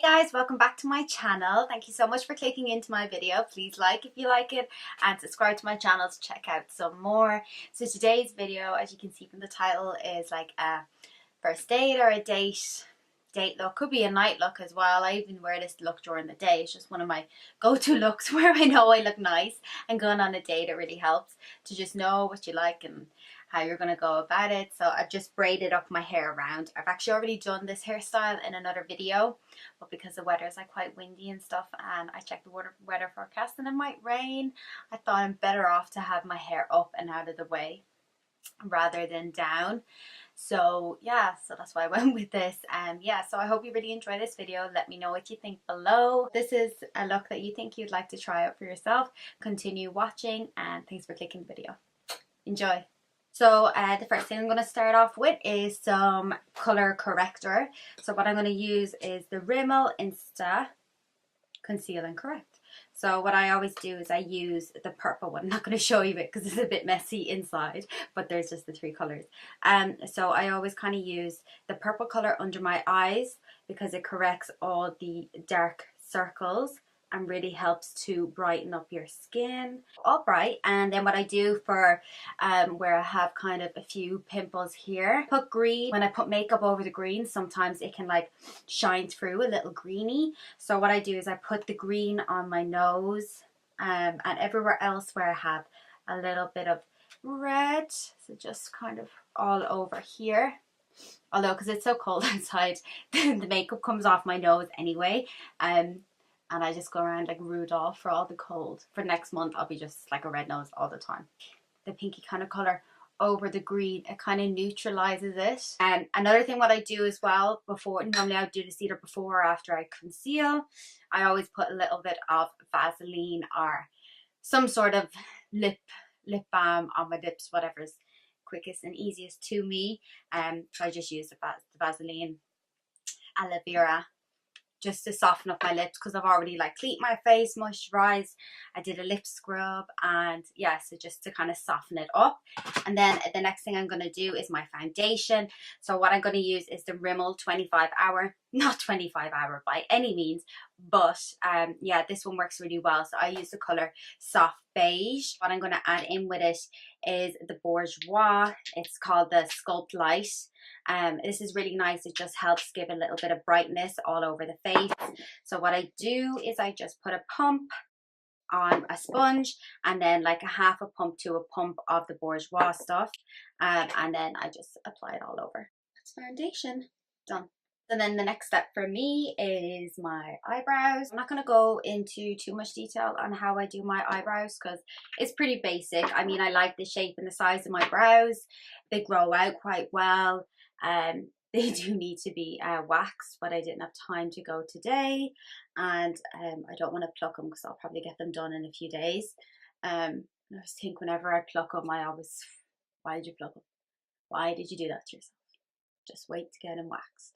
Hey guys, welcome back to my channel. Thank you so much for clicking into my video. Please like if you like it and subscribe to my channel to check out some more. So today's video, as you can see from the title, is like a first date or a date look. Could be a night look as well. I even wear this look during the day. It's just one of my go-to looks where I know I look nice, and going on a date, it really helps to just know what you like and how you're going to go about it. So I've just braided up my hair around. I've actually already done this hairstyle in another video, but because the weather is like quite windy and stuff, and I checked the weather forecast and it might rain, I thought I'm better off to have my hair up and out of the way rather than down. So yeah, so that's why I went with this. Yeah, so I hope you really enjoy this video. Let me know what you think below. If this is a look that you think you'd like to try out for yourself, continue watching, and thanks for clicking the video. Enjoy. So the first thing I'm going to start off with is some color corrector. So what I'm going to use is the Rimmel Insta Conceal and Correct. So what I always do is I use the purple one. I'm not going to show you it because it's a bit messy inside, but there's just the three colors. So I always kind of use the purple color under my eyes because it corrects all the dark circles and really helps to brighten up your skin. All bright. And then what I do for where I have kind of a few pimples here, put green. When I put makeup over the green, sometimes it can like shine through a little greeny. So what I do is I put the green on my nose and everywhere else where I have a little bit of red. So just kind of all over here. Although because it's so cold outside, the makeup comes off my nose anyway. And I just go around like Rudolph for all the cold. For next month, I'll be just like a red nose all the time. The pinky kind of color over the green, it kind of neutralizes it. And another thing what I do as well, before, normally I would do this either before or after I conceal, I always put a little bit of Vaseline or some sort of lip balm on my lips, whatever's quickest and easiest to me. So I just use the Vaseline aloe vera just to soften up my lips because I've already like cleaned my face, moisturized. I did a lip scrub, and yeah, so just to kind of soften it up. And then the next thing I'm going to do is my foundation. So what I'm going to use is the Rimmel 25 hour, not 25 hour by any means, but yeah, this one works really well. So I use the color soft beige. What I'm going to add in with it is the Bourjois. It's called the Sculpt Light. This is really nice. It just helps give a little bit of brightness all over the face. So what I do is I just put a pump on a sponge and then like a half a pump to a pump of the Bourjois stuff, and then I just apply it all over. That's foundation done. And then the next step for me is my eyebrows. I'm not going to go into too much detail on how I do my eyebrows because it's pretty basic. I mean, I like the shape and the size of my brows. They grow out quite well. They do need to be waxed, but I didn't have time to go today, and I don't want to pluck them because I'll probably get them done in a few days. I just think whenever I pluck them, I always, why did you pluck them? Why did you do that to yourself? Just wait to get them waxed.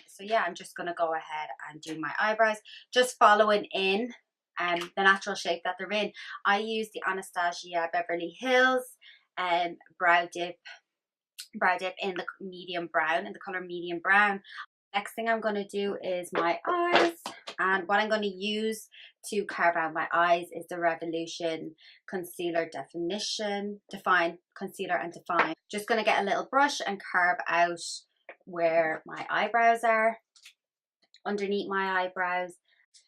So yeah, I'm just going to go ahead and do my eyebrows, just following in the natural shape that they're in. I use the Anastasia Beverly Hills brow dip in the medium brown, in the color medium brown. Next thing I'm going to do is my eyes, and what I'm going to use to carve out my eyes is the Revolution Concealer Define Concealer and Define. Just going to get a little brush and carve out where my eyebrows are, underneath my eyebrows.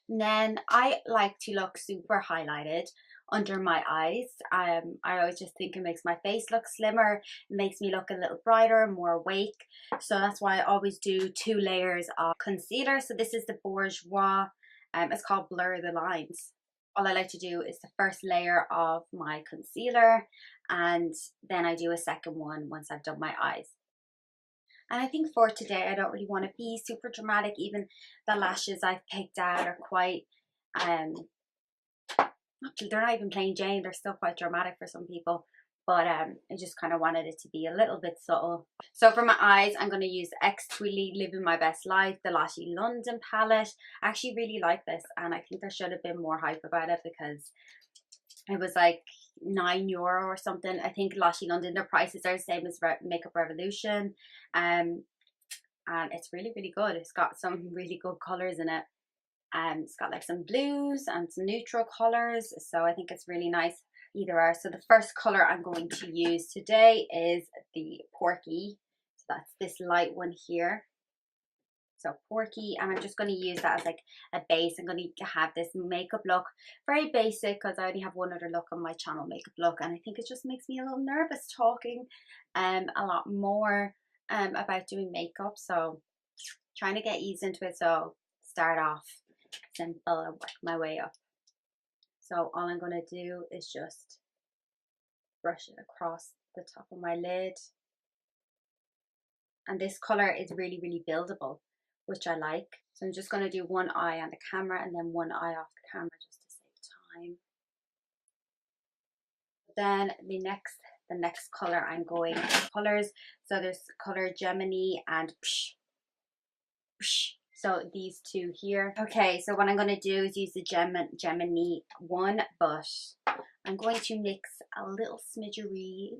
And then I like to look super highlighted under my eyes. I always just think it makes my face look slimmer. It makes me look a little brighter, more awake. So that's why I always do 2 layers of concealer. So this is the Bourjois. It's called Blur the Lines. All I like to do is the first layer of my concealer, and then I do a second one once I've done my eyes. And I think for today, I don't really want to be super dramatic. Even the lashes I've picked out are quite, they're not even plain Jane. They're still quite dramatic for some people. But I just kind of wanted it to be a little bit subtle. So for my eyes, I'm going to use X Twilly Living My Best Life, the Lottie London palette. I actually really like this, and I think there should have been more hype about it because it was like €9 or something. I think Lottie London, their prices are the same as Makeup Revolution. and it's really, really good. It's got some really good colors in it. It's got like some blues and some neutral colors, so I think it's really nice either are. So the first color I'm going to use today is the Porky. So that's this light one here. So Porky, and I'm just going to use that as like a base. I'm going to have this makeup look, very basic, because I only have one other look on my channel, makeup look, and I think it just makes me a little nervous talking a lot more about doing makeup. So trying to get eased into it. So start off simple and work my way up. So all I'm going to do is just brush it across the top of my lid. And this color is really, really buildable, which I like. So I'm just going to do one eye on the camera and then one eye off the camera just to save time. Then the next color I'm going colors. So there's color Gemini and Psh, Psh. So these two here. Okay, so what I'm going to do is use the Gemini one, but I'm going to mix a little smidgeroo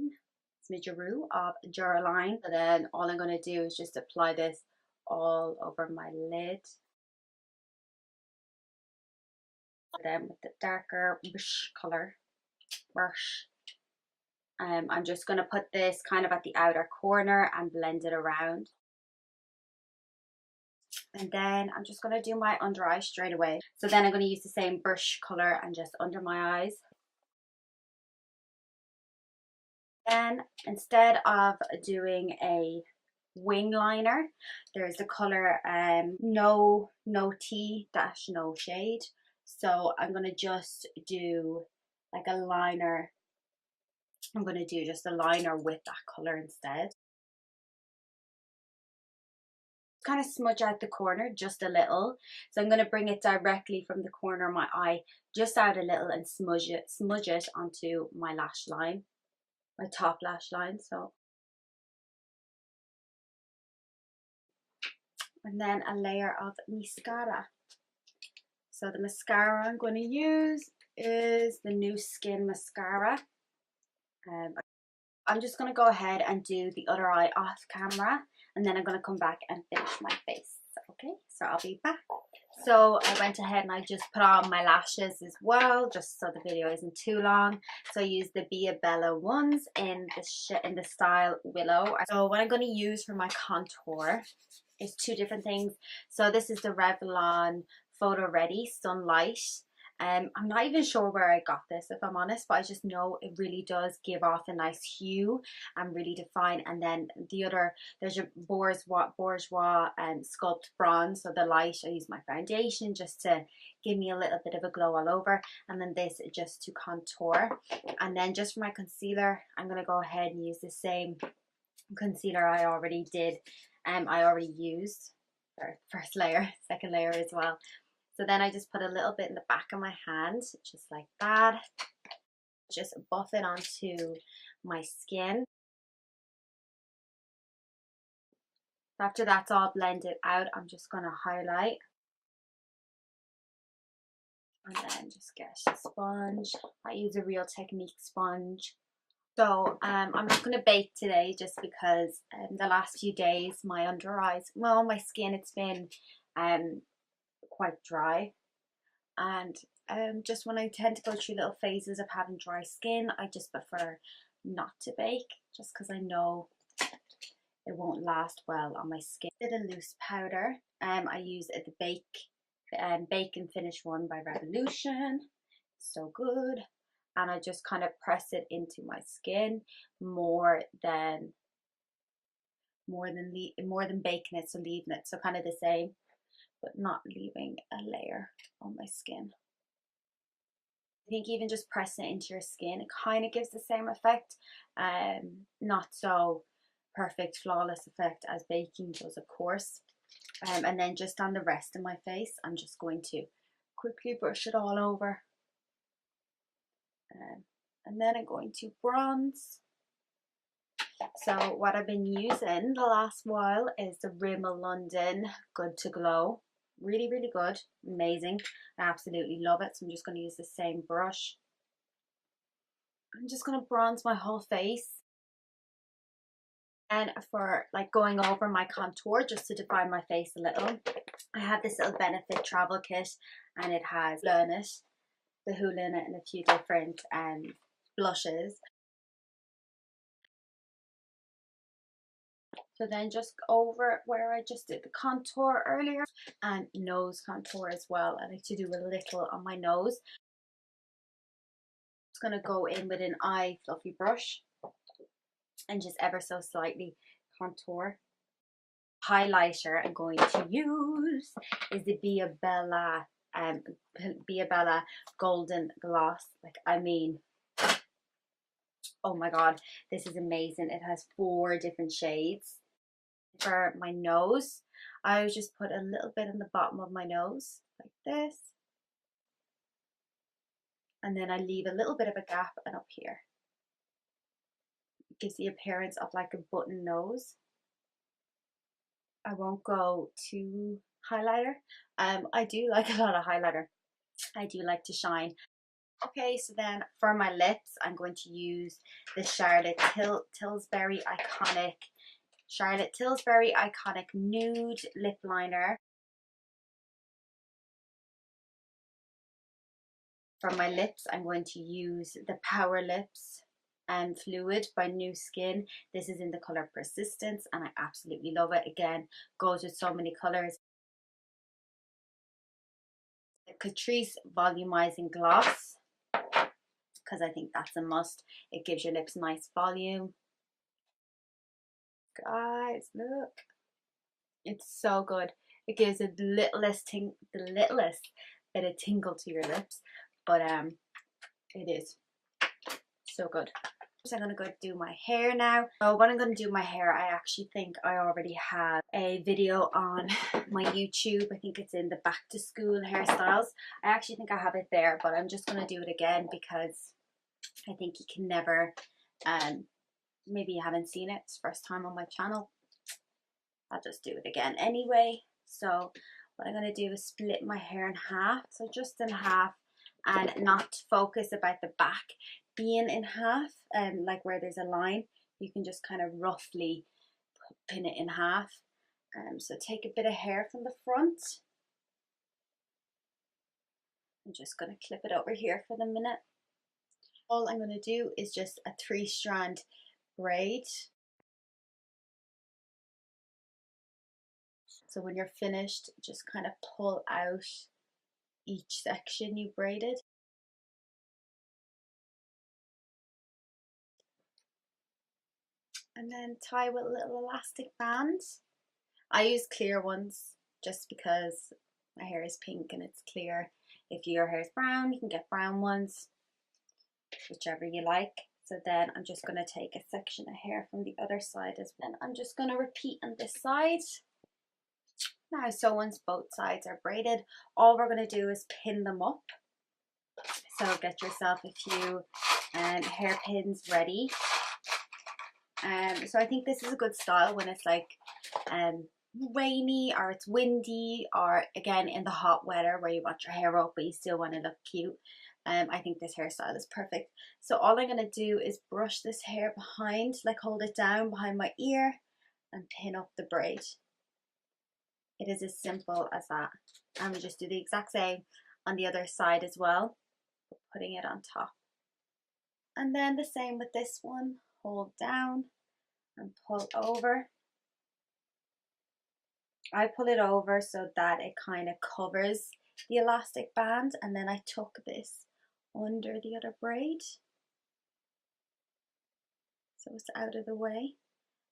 of Duraline. And then all I'm going to do is just apply this all over my lid. Then with the darker color brush, I'm just going to put this kind of at the outer corner and blend it around. And then I'm just going to do my under eye straight away. So then I'm going to use the same brush color and just under my eyes. Then instead of doing a wing liner, there's the color No Tea Dash No Shade. So I'm going to just do like a liner. I'm going to do just a liner with that color instead. Kind of smudge out the corner just a little. So I'm going to bring it directly from the corner of my eye just out a little and smudge it onto my lash line, my top lash line. So, and then a layer of mascara. So the mascara I'm going to use is the Nu Skin mascara. I'm just going to go ahead and do the other eye off camera, and then I'm going to come back and finish my face. Okay, so I'll be back. So I went ahead and I just put on my lashes as well, just so the video isn't too long. So I used the Via Bella ones in the style Willow. So what I'm going to use for my contour is two different things. So this is the Revlon Photo Ready Sunlight. I'm not even sure where I got this, if I'm honest, but I just know it really does give off a nice hue and really define. And then the other, there's your Bourjois Sculpt Bronze. So the light, I use my foundation just to give me a little bit of a glow all over. And then this just to contour. And then just for my concealer, I'm going to go ahead and use the same concealer I already did. I already used first layer, second layer as well. So then I just put a little bit in the back of my hand, just like that. Just buff it onto my skin. After that's all blended out, I'm just going to highlight. And then just get a sponge. I use a Real Technique sponge. So I'm not going to bake today just because the last few days my under eyes, well, my skin, it's been quite dry. And just when I tend to go through little phases of having dry skin, I just prefer not to bake just because I know it won't last well on my skin. Did a loose powder. I use the Bake and Finish one by Revolution. So good. And I just kind of press it into my skin more than baking it, so leaving it. So kind of the same, but not leaving a layer on my skin. I think even just pressing it into your skin, it kind of gives the same effect. Not so perfect, flawless effect as baking does, of course. And then just on the rest of my face, I'm just going to quickly brush it all over. And then I'm going to bronze. So what I've been using the last while is the Rimmel London Good to Glow. Really, really good. Amazing. I absolutely love it. So I'm just going to use the same brush. I'm just going to bronze my whole face. And for like going over my contour, just to define my face a little, I have this little Benefit travel kit, and it has in it, the Hoola in it, and a few different blushes. So then just over where I just did the contour earlier, and nose contour as well. I like to do a little on my nose. Just gonna go in with an eye fluffy brush and just ever so slightly contour. Highlighter I'm going to use is the Bia Bella Golden Gloss. Like, I mean, oh my god, this is amazing. It has 4 different shades. For my nose, I always just put a little bit in the bottom of my nose like this, and then I leave a little bit of a gap and up here. It gives the appearance of like a button nose. I won't go too highlighter. I do like a lot of highlighter. I do like to shine. Okay, so then for my lips, I'm going to use the Charlotte Tilbury Iconic Nude Lip Liner. For my lips, I'm going to use the Power Lips Fluid by Nu Skin. This is in the color Persistence, and I absolutely love it. Again, goes with so many colors. The Catrice Volumizing Gloss, because I think that's a must. It gives your lips nice volume. Guys, look, it's so good. It gives the littlest bit of tingle to your lips, but it is so good. So I'm gonna go do my hair now. So what I'm gonna do my hair, I actually think I already have a video on my YouTube. I think it's in the back to school hairstyles. I actually think I have it there, but I'm just gonna do it again because I think you can never, maybe you haven't seen it, it's first time on my channel. I'll just do it again anyway. So what I'm gonna do is split my hair in half, so just in half, and not focus about the back being in half, like where there's a line. You can just kind of roughly pin it in half. So take a bit of hair from the front. I'm just gonna clip it over here for the minute. All I'm gonna do is just a 3-strand braid. So when you're finished, just kind of pull out each section you braided. And then tie with a little elastic band. I use clear ones just because my hair is pink and it's clear. If your hair is brown, you can get brown ones, whichever you like. So then I'm just going to take a section of hair from the other side as well. And I'm just going to repeat on this side. Now, so once both sides are braided, all we're going to do is pin them up. So get yourself a few hairpins ready. So I think this is a good style when it's like rainy or it's windy, or again in the hot weather where you want your hair up but you still want to look cute. I think this hairstyle is perfect. So all I'm going to do is brush this hair behind, like hold it down behind my ear and pin up the braid. It is as simple as that. And we just do the exact same on the other side as well, putting it on top. And then the same with this one. Hold down and pull over. I pull it over so that it kind of covers the elastic band, and then I tuck this under the other braid so it's out of the way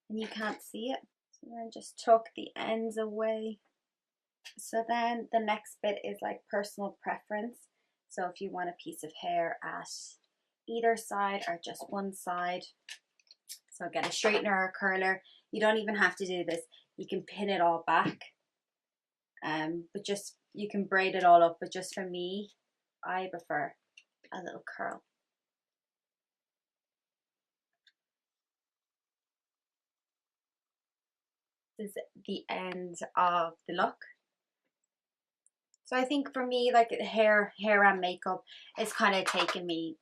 and you can't see it. So then just tuck the ends away. So then the next bit is like personal preference. So if you want a piece of hair at either side or just one side, so get a straightener or a curler. You don't even have to do this. You can pin it all back, but just you can braid it all up. But just for me, I prefer a little curl. This is the end of the look. So I think for me, like hair and makeup is kind of taking me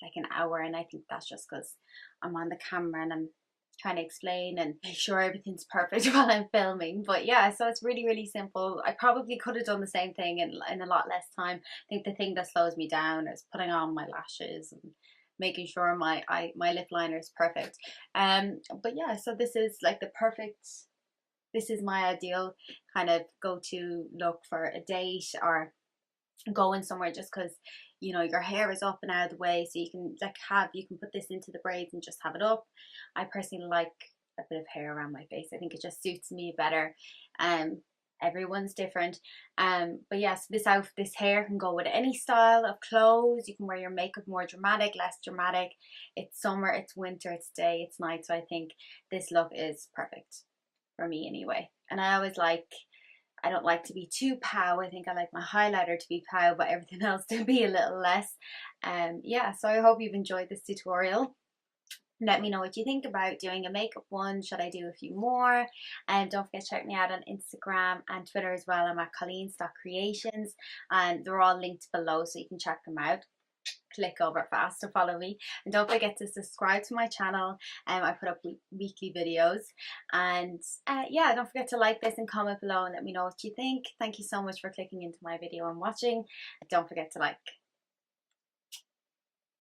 like an hour, and I think that's just because I'm on the camera and I'm trying to explain and make sure everything's perfect while I'm filming. But yeah, so it's really, really simple. I probably could have done the same thing in a lot less time. I think the thing that slows me down is putting on my lashes and making sure my lip liner is perfect. But yeah, so this is like the perfect, this is my ideal kind of go-to look for a date or going somewhere, just because you know your hair is up and out of the way, so you can like you can put this into the braids and just have it up. I personally like a bit of hair around my face. I think it just suits me better. Everyone's different. But yes, this hair can go with any style of clothes. You can wear your makeup more dramatic, less dramatic. It's summer, it's winter, it's day, it's night, so I think this look is perfect for me anyway. And I don't like to be too pow. I think I like my highlighter to be pow, but everything else to be a little less. Yeah, so I hope you've enjoyed this tutorial. Let me know what you think about doing a makeup one. Should I do a few more? And don't forget to check me out on Instagram and Twitter as well. I'm at Colleen.creations, and they're all linked below, so you can check them out. Click over fast to follow me, and don't forget to subscribe to my channel. I put up weekly videos, and yeah, don't forget to like this and comment below and let me know what you think. Thank you so much for clicking into my video and watching. Don't forget to like.